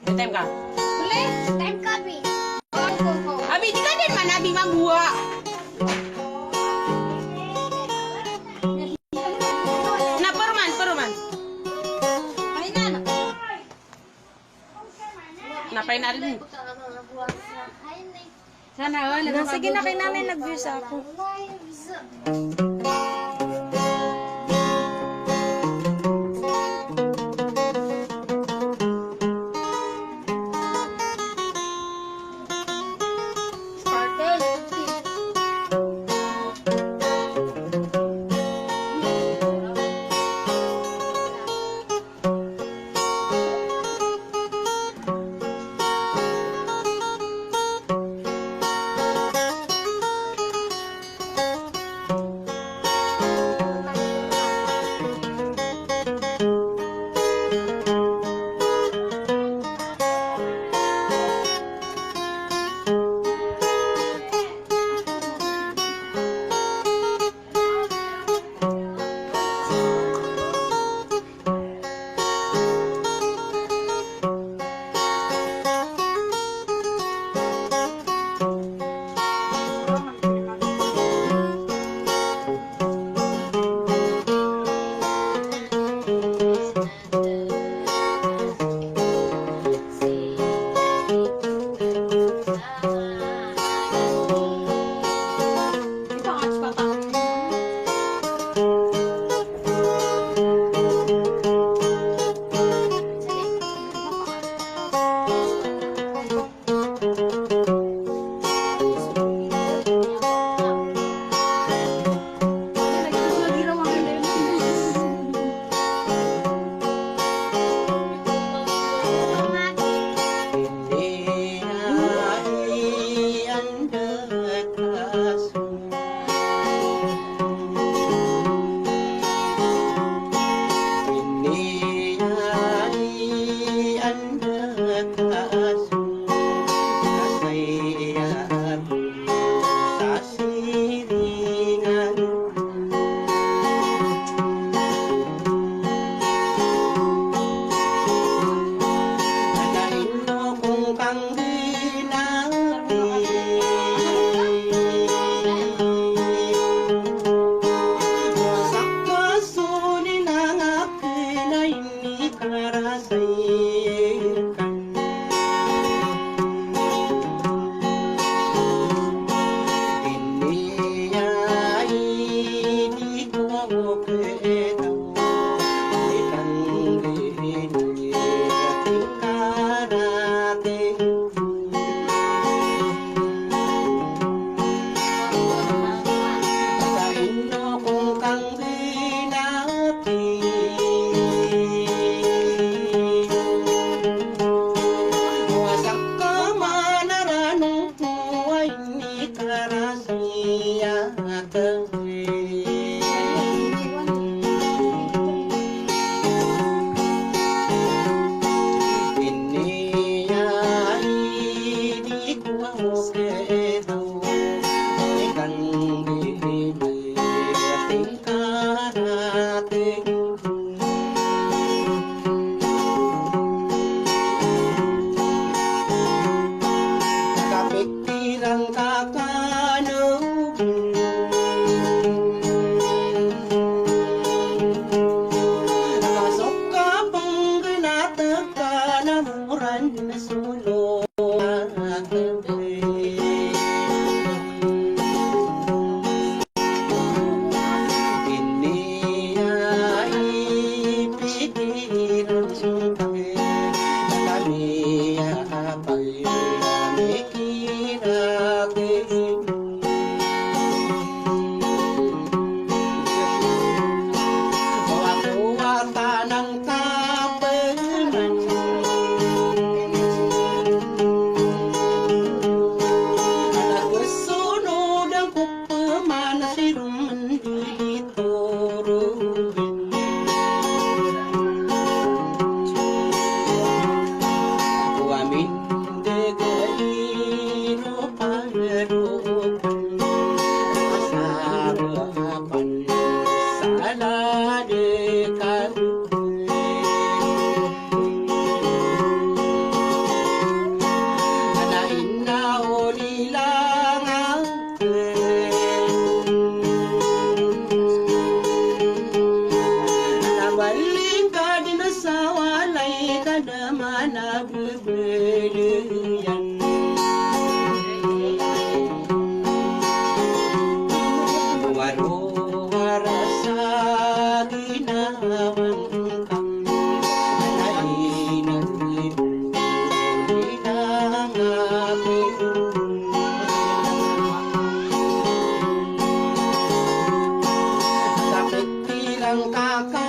Tem ka? Boleh? Time kami. Abi, di ka din man, abi mabuha. Na, paruman, paruman. Ay na. Napay na rin. Sana wala. Sige na kay nanay nag-views ako. mana berbelian waru rasa ginawan kang alina tapi bilang kakak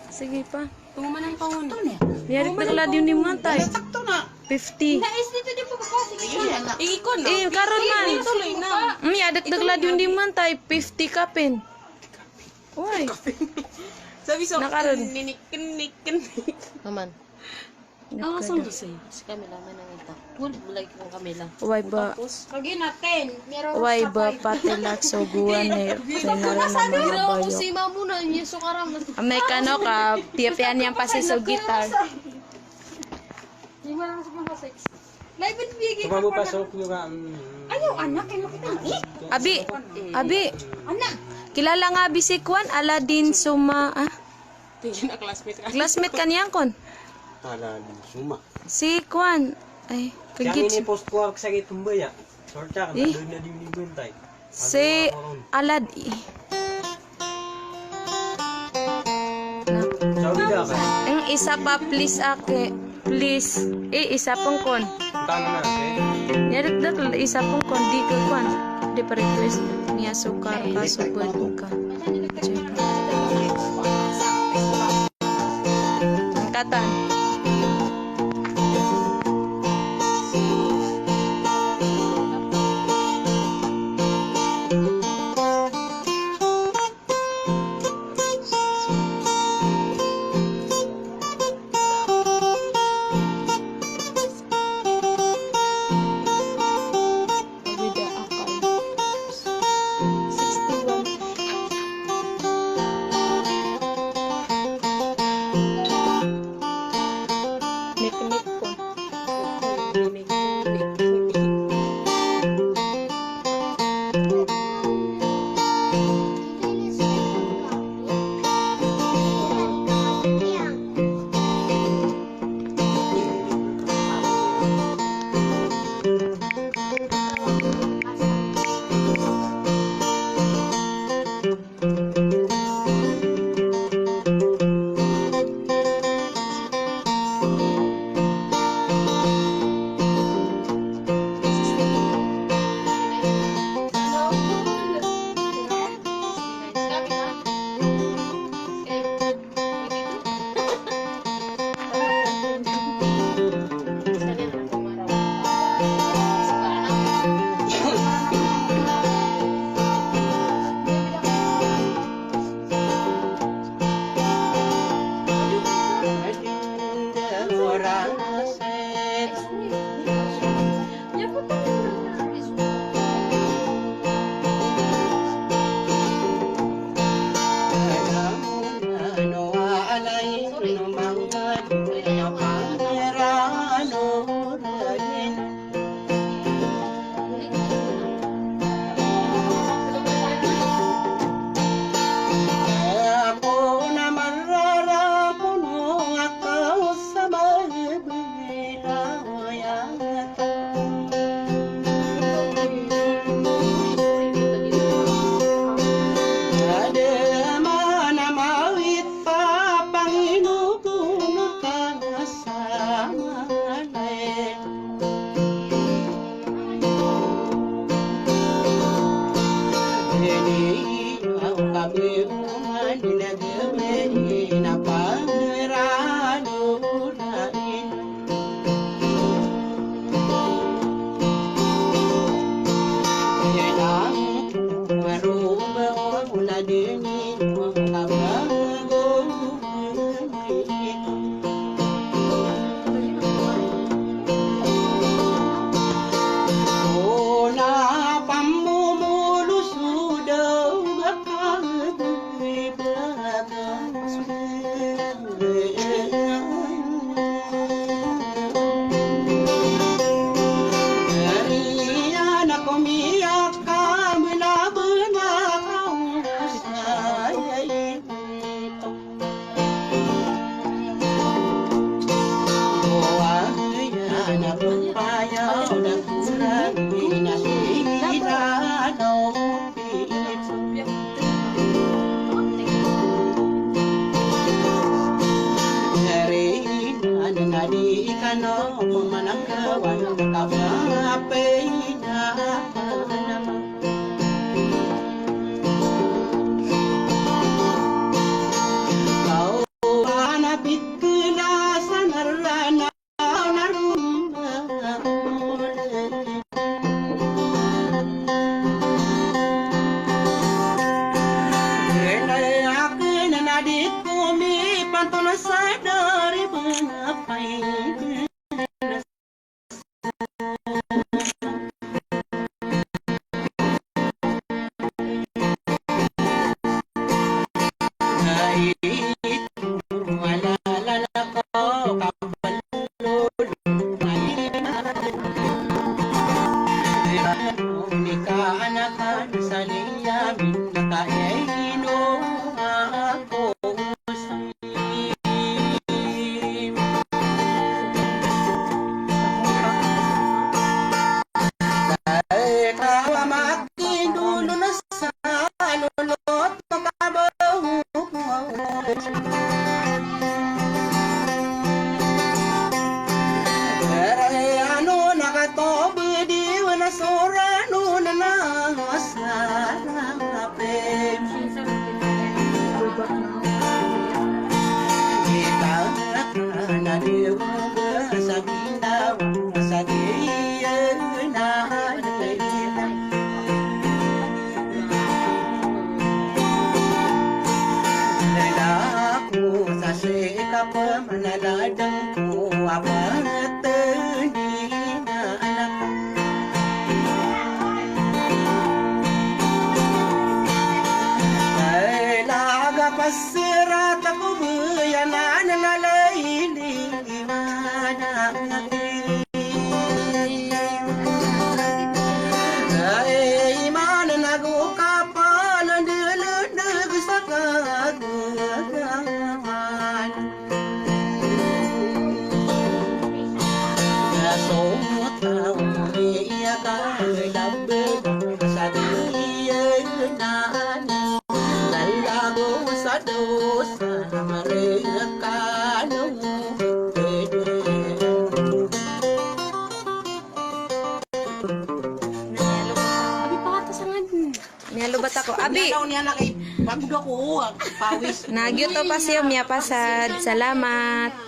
Sige pa. Tumuman ang kaon. Yarik na kala di ni matay. Sakto na. 50. Nais dito di pa ba? Iikon na. Karon man. Tuloy na. Yarik na kala di ni matay 50 kapin. Uy. Sabi so, Nakaroon. ninik. Naman. Ang asam di sa'yo. Si Camila man ang ita. Pul like kung Camila. Uy ba. Lagi natin. Meron Uy ba patilat suguan eh. Sinara na mga bayo. Si Mamu na niya sukaram. May kano ka. Tiyapian yan pa si so guitar. Di ba lang sa mga sex? Live and bigay. Tumabo pasok nyo ka. Ayaw, anak. Kaya makita ni. Abi. Anak. Kilala nga abi si Kwan. Aladdin Suma. Tingin na classmate ka. Classmate ka niyang kon. Tala din suma. Si Kwan. Ay. Kaya Pagkit. ini post ko sa gitumbaya. Sorta ka Eh. doon na din ni Buntay. Si Alad. Sabi da ka. Ang isa pa please ake. Please. Isa pong kon. Tano na eh. Yarit na isa pong kon. Di ka Kwan. di request Mia Sukar kasubad ka. Angkatan. Pabida akal. 61. Nik-nik ko. Serat ako bayanan na lailiman ang aking ay man nagukapalan dilanag sa kagagawan Nasumot ang umiyak ay labig sa diyanan Nalago sa dosa marekano Nialubat ako. Abi, Daw niya na kay pagod ako pawis nagyo to pa siya, miya pasad. Salamat.